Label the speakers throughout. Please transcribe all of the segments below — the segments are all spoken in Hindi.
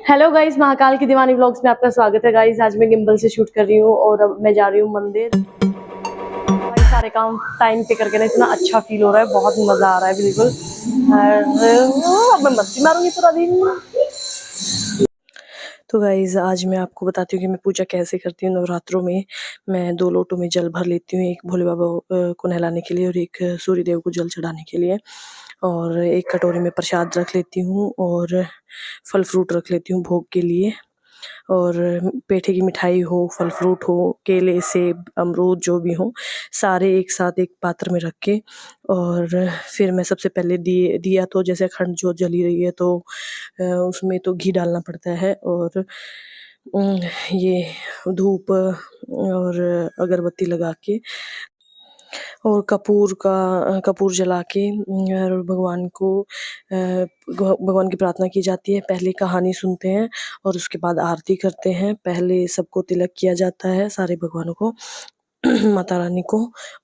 Speaker 1: हेलो गाइस, महाकाल की दीवानी व्लॉग्स में आपका स्वागत है। गाइस आज मैं गिम्बल से शूट कर रही हूँ और अब मैं जा रही हूँ मंदिर। भाई सारे काम टाइम पे करके ना इतना अच्छा फील हो रहा है, बहुत मजा आ रहा है बिल्कुल। अब मैं मस्ती मारूंगी पूरा दिन। तो गाइज आज मैं आपको बताती हूँ कि मैं पूजा कैसे करती हूँ नवरात्रों में। मैं 2 लोटों में जल भर लेती हूँ, एक भोले बाबा को नहलाने के लिए और एक सूर्य देव को जल चढ़ाने के लिए। और एक कटोरी में प्रसाद रख लेती हूँ और फल फ्रूट रख लेती हूँ भोग के लिए। और पेठे की मिठाई हो, फल फ्रूट हो, केले, सेब, अमरूद जो भी हो, सारे एक साथ एक पात्र में रख के और फिर मैं सबसे पहले दिया तो जैसे अखंड जोत जली रही है तो उसमें तो घी डालना पड़ता है और ये धूप और अगरबत्ती लगा के और कपूर जला के और भगवान की प्रार्थना की जाती है। पहले कहानी सुनते हैं और उसके बाद आरती करते हैं। पहले सबको तिलक किया जाता है, सारे भगवानों को माता रानी को।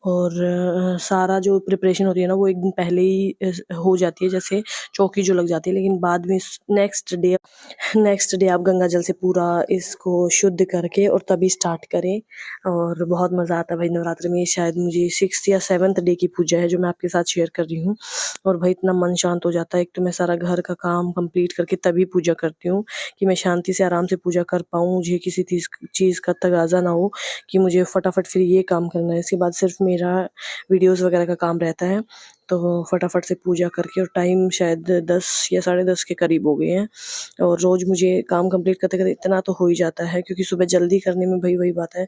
Speaker 1: और सारा जो प्रिपरेशन होती है ना वो एक दिन पहले ही हो जाती है, जैसे चौकी जो लग जाती है। लेकिन बाद में नेक्स्ट डे आप गंगा जल से पूरा इसको शुद्ध करके और तभी स्टार्ट करें। और बहुत मज़ा आता है भाई नवरात्रि में। शायद मुझे 6th या 7th डे की पूजा है जो मैं आपके साथ शेयर कर रही हूँ। और भाई इतना मन शांत हो जाता है। एक तो मैं सारा घर का काम कंप्लीट करके तभी पूजा करती हूँ कि मैं शांति से आराम से पूजा कर पाऊँ, मुझे किसी चीज़ का तगाजा ना हो कि मुझे फटाफट फिर ये काम करना है। इसके बाद सिर्फ मेरा वीडियोस वगैरह का काम रहता है, तो फटाफट से पूजा करके और टाइम शायद 10 या 10:30 के करीब हो गए हैं। और रोज़ मुझे काम कंप्लीट करते करते इतना तो हो ही जाता है, क्योंकि सुबह जल्दी करने में भाई वही बात है,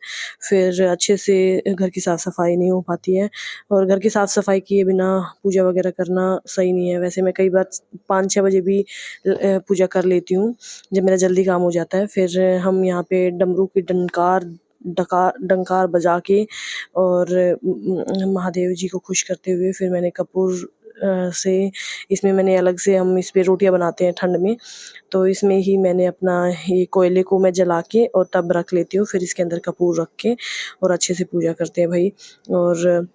Speaker 1: फिर अच्छे से घर की साफ़ सफाई नहीं हो पाती है। और घर की साफ़ सफाई किए बिना पूजा वगैरह करना सही नहीं है। वैसे मैं कई बार 5-6 बजे भी पूजा कर लेती हूँ जब मेरा जल्दी काम हो जाता है। फिर हम यहाँ पे डमरू की डंकार बजा के और महादेव जी को खुश करते हुए फिर मैंने कपूर से इसमें मैंने अलग से हम इस पे रोटियां बनाते हैं ठंड में, तो इसमें ही मैंने अपना ये कोयले को मैं जला के और तब रख लेती हूँ। फिर इसके अंदर कपूर रख के और अच्छे से पूजा करते हैं भाई। और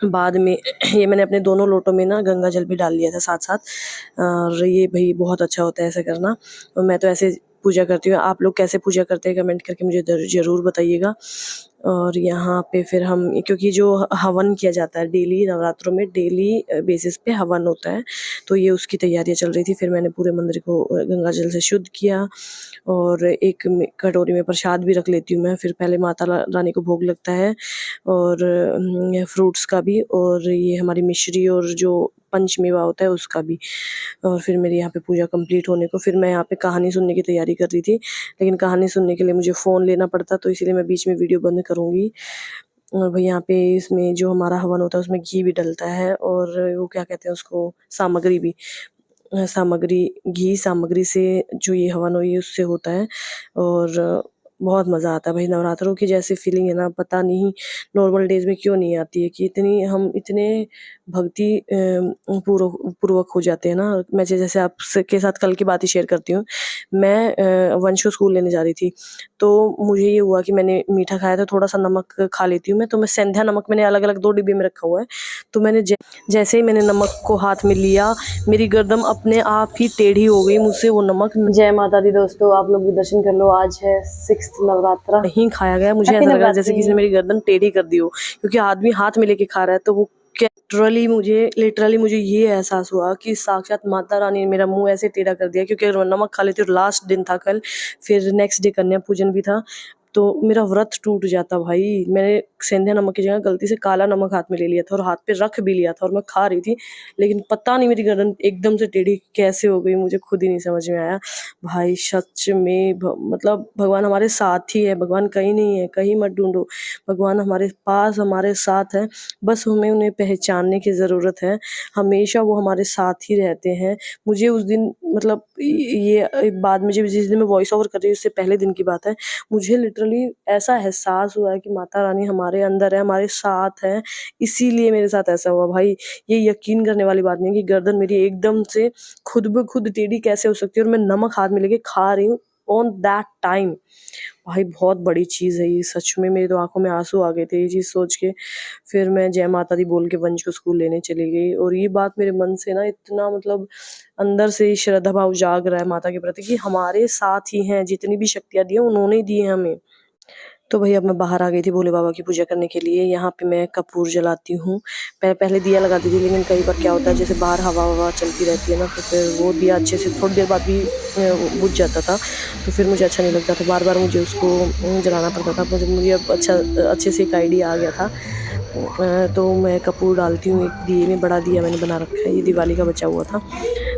Speaker 1: बाद में ये मैंने अपने दोनों लोटों में ना गंगा जल भी डाल लिया था साथ साथ। और ये भाई बहुत अच्छा होता है ऐसा करना। और मैं तो ऐसे पूजा करती हूँ। आप लोग कैसे पूजा करते हैं कमेंट करके मुझे ज़रूर बताइएगा। और यहाँ पे फिर हम, क्योंकि जो हवन किया जाता है डेली नवरात्रों में, डेली बेसिस पे हवन होता है, तो ये उसकी तैयारियाँ चल रही थी। फिर मैंने पूरे मंदिर को गंगा जल से शुद्ध किया और एक कटोरी में प्रसाद भी रख लेती हूँ मैं। फिर पहले माता रानी को भोग लगता है और फ्रूट्स का भी, और ये हमारी मिश्री और जो पंचमेवा होता है उसका भी। और फिर मेरी यहाँ पे पूजा कंप्लीट होने को फिर मैं यहाँ पे कहानी सुनने की तैयारी कर रही थी, लेकिन कहानी सुनने के लिए मुझे फ़ोन लेना पड़ता, तो इसीलिए मैं बीच में वीडियो बंद करूँगी। और भाई यहाँ पे इसमें जो हमारा हवन होता है उसमें घी भी डलता है और वो क्या कहते हैं उसको, सामग्री भी, सामग्री से जो ये हवन हो ये उससे होता है। और बहुत मज़ा आता है भाई। नवरात्रों की जैसी फीलिंग है ना, पता नहीं नॉर्मल डेज़ में क्यों नहीं आती है, कि इतने भक्ति पूर्वक हो जाते हैं ना। मैं जैसे आपके साथ कल की बात ही शेयर करती हूँ। मैं वंश को स्कूल लेने जा रही थी, तो मुझे ये हुआ कि मैंने मीठा खाया था, थोड़ा-सा नमक खा लेती हूँ मैं, तो मैं सेंधा नमक मैंने अलग-अलग 2 डिब्बे में रखा हुआ है। तो मैंने जैसे ही मैंने नमक को हाथ में लिया, मेरी गर्दन अपने आप ही टेढ़ी हो गई, मुझसे वो नमक। जय माता दी दोस्तों, आप लोग भी दर्शन कर लो। आज है 6th नवरात्रा। नहीं खाया गया। मुझे ऐसा लग रहा है जैसे किसी ने मेरी गर्दन टेढ़ी कर दी हो, क्योंकि आदमी हाथ में लेके खा रहा है, तो वो लिटरली मुझे ये एहसास हुआ कि साक्षात माता रानी ने मेरा मुंह ऐसे टेढ़ा कर दिया, क्योंकि अगर मैं नमक खा लेती और लास्ट दिन था कल, फिर नेक्स्ट डे कन्या पूजन भी था, तो मेरा व्रत टूट जाता भाई। मैंने सेंधा नमक की जगह गलती से काला नमक हाथ में ले लिया था और हाथ पे रख भी लिया था और मैं खा रही थी, लेकिन पता नहीं मेरी गर्दन एकदम से टेढ़ी कैसे हो गई, मुझे खुद ही नहीं समझ में आया। भाई सच में मतलब भगवान हमारे साथ ही है, भगवान कहीं नहीं है, कहीं मत ढूंढो, भगवान हमारे पास हमारे साथ है, बस हमें उन्हें पहचानने की ज़रूरत है। हमेशा वो हमारे साथ ही रहते हैं। मुझे उस दिन मतलब ये बाद में जिस दिन मैं वॉइस ओवर कर रही हूँ उससे पहले दिन की बात है, मुझे लिटरली ऐसा एहसास हुआ है कि माता रानी हमारे अंदर है, हमारे साथ है, इसीलिए मेरे साथ ऐसा हुआ भाई। ये यकीन करने वाली बात नहीं है कि गर्दन मेरी एकदम से खुद ब खुद टेढ़ी कैसे हो सकती है और मैं नमक हाथ में लेके खा रही हूँ ऑन दैट टाइम। भाई बहुत बड़ी चीज़ है ये, सच में मेरी तो आंखों में आंसू आ गए थे ये चीज़ सोच के। फिर मैं जय माता दी बोल के वंश को स्कूल लेने चली गई, और ये बात मेरे मन से ना इतना मतलब अंदर से श्रद्धा भाव जाग रहा है माता के प्रति कि हमारे साथ ही हैं, जितनी भी शक्तियाँ दी हैं उन्होंने ही दी हैं हमें। तो भई अब मैं बाहर आ गई थी भोले बाबा की पूजा करने के लिए। यहाँ पे मैं कपूर जलाती हूँ। पहले दिया लगाती थी, लेकिन कई बार क्या होता है जैसे बाहर हवा-ववा चलती रहती है ना, तो फिर वो दिया अच्छे से थोड़ी देर बाद भी बुझ जाता था। तो फिर मुझे अच्छा नहीं लगता था, बार-बार मुझे उसको जलाना पड़ता था। मुझे अब अच्छे से एक आइडिया आ गया था। तो मैं कपूर डालती हूँ एक दिए में, बड़ा दिया मैंने बना रखा है, ये दिवाली का बचा हुआ था।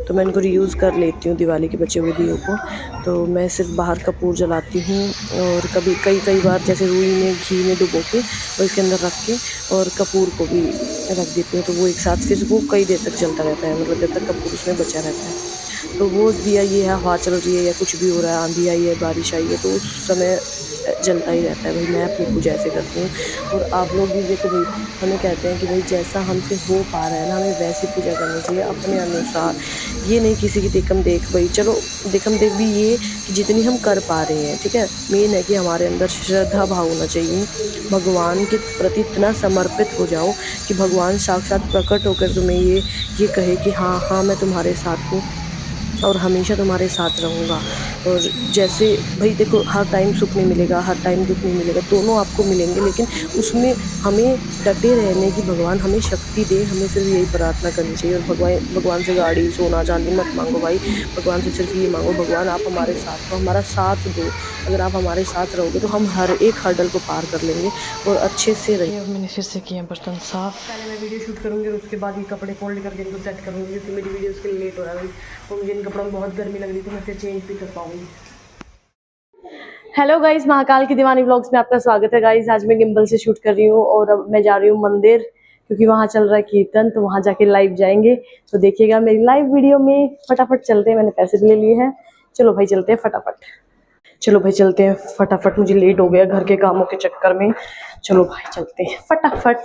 Speaker 1: तो मैं इनको रीयूज़ कर लेती हूँ दिवाली के बचे हुए दियों को। तो मैं सिर्फ बाहर कपूर जलाती हूँ, और कभी कई बार जैसे रुई में घी में डुबो के और इसके अंदर रख के और कपूर को भी रख देती हूँ, तो वो एक साथ फिर वो कई देर तक जलता रहता है, मतलब जब तक कपूर उसमें बचा रहता है। तो वो दिया ये है, हवा चल रही है या कुछ भी हो रहा है, आंधी आई है, बारिश आई है, तो उस समय जलता ही रहता है। भाई मैं अपनी पूजा ऐसे करती हूँ, और आप लोग भी देखो भाई, हमें कहते हैं कि भाई जैसा हमसे हो पा रहा है ना, हमें वैसी पूजा करनी चाहिए अपने अनुसार। ये नहीं किसी की देखम देख, भाई चलो देखम देख भी ये कि जितनी हम कर पा रहे हैं, ठीक है। मेन है कि हमारे अंदर श्रद्धा भाव होना चाहिए, भगवान के प्रति इतना समर्पित हो जाओ कि भगवान साक्षात प्रकट होकर तुम्हें ये कहे कि हाँ हाँ मैं तुम्हारे साथ हूँ और हमेशा तुम्हारे साथ रहूँगा। और जैसे भाई देखो, हर टाइम सुख नहीं मिलेगा, हर टाइम दुख नहीं मिलेगा, दोनों आपको मिलेंगे, लेकिन उसमें हमें डटे रहने की भगवान हमें शक्ति दे। हमें सिर्फ यही प्रार्थना करनी चाहिए, और भगवान से गाड़ी सोना चांदी मत मांगो भाई, भगवान से सिर्फ ये मांगो, भगवान आप हमारे साथ हो, हमारा साथ दो। अगर आप हमारे साथ रहोगे तो हम हर एक हर्डल को पार कर लेंगे और अच्छे से रहेंगे। अब मैंने फिर से किए बर्तन साफ। पहले मैं वीडियो शूट करूँगी और उसके बाद ये कपड़े फोल्ड करके इनको सेट करूँगी, क्योंकि मेरी वीडियो उसके लिए लेट हो रहा है। तो मुझे इन कपड़ों में बहुत गर्मी लग रही थी, मैं फिर चेंज भी कर पाऊँगी। हेलो गाइज, महाकाल की दीवानी व्लॉग्स में आपका स्वागत है। गाइज आज मैं गिम्बल से शूट कर रही हूँ, और अब मैं जा रही हूँ मंदिर, क्योंकि वहाँ चल रहा है कीर्तन, तो वहाँ जाके लाइव जाएंगे। तो देखिएगा मेरी लाइव वीडियो में। फटाफट चलते हैं, मैंने पैसे भी ले लिए हैं। चलो भाई चलते हैं फटाफट। चलो भाई चलते हैं फटाफट, मुझे लेट हो गया घर के कामों के चक्कर में। चलो भाई चलते हैं फटाफट,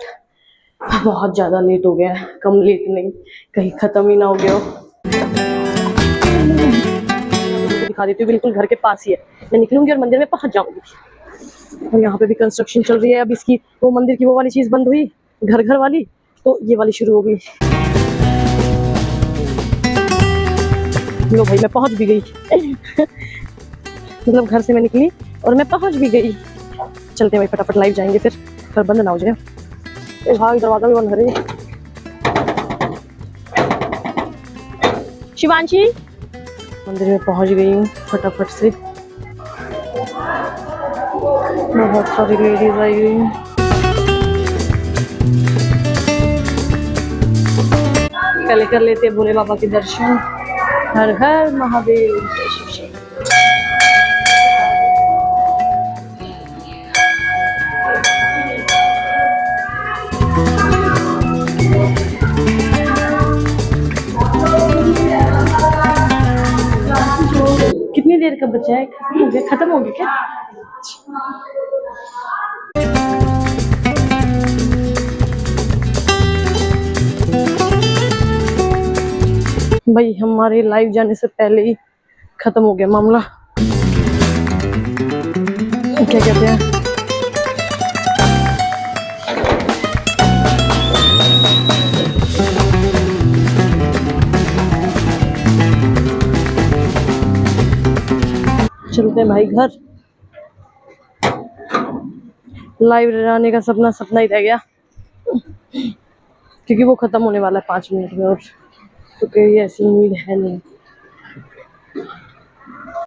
Speaker 1: बहुत ज़्यादा लेट हो गया है, कम लेट नहीं, कहीं ख़त्म ही ना हो गया हो। दिखा देती हूँ, बिल्कुल घर के पास ही है। मैं निकलूंगी और मंदिर में पहुंच जाऊंगी। और यहाँ पे भी कंस्ट्रक्शन चल रही है। अब इसकी वो मंदिर की वो वाली चीज बंद हुई, घर वाली, तो ये वाली शुरू हो गई। लो भाई मैं पहुंच भी गई मतलब घर से मैं निकली और मैं पहुंच भी गई। चलते भाई फटाफट लाइव जाएंगे, फिर पर बंद ना हो जाए। हाँ दरवाजा भी बंद कर रही है। शिवांशी, मंदिर में पहुंच गई हूँ फटाफट से। बहुत सारी लेडीज आई हुई हैं। पहले कर लेते हैं भोले बाबा के दर्शन। हर हर महादेव। कितनी देर का बचा है? खत्म हो गया क्या? भाई हमारे लाइव जाने से पहले ही खत्म हो गया मामला। क्या कहते हैं, चलते हैं भाई घर। लाइव रहने का सपना ही रह गया, क्योंकि वो खत्म होने वाला है 5 मिनट में, और तो कोई ऐसी उम्मीद है नहीं।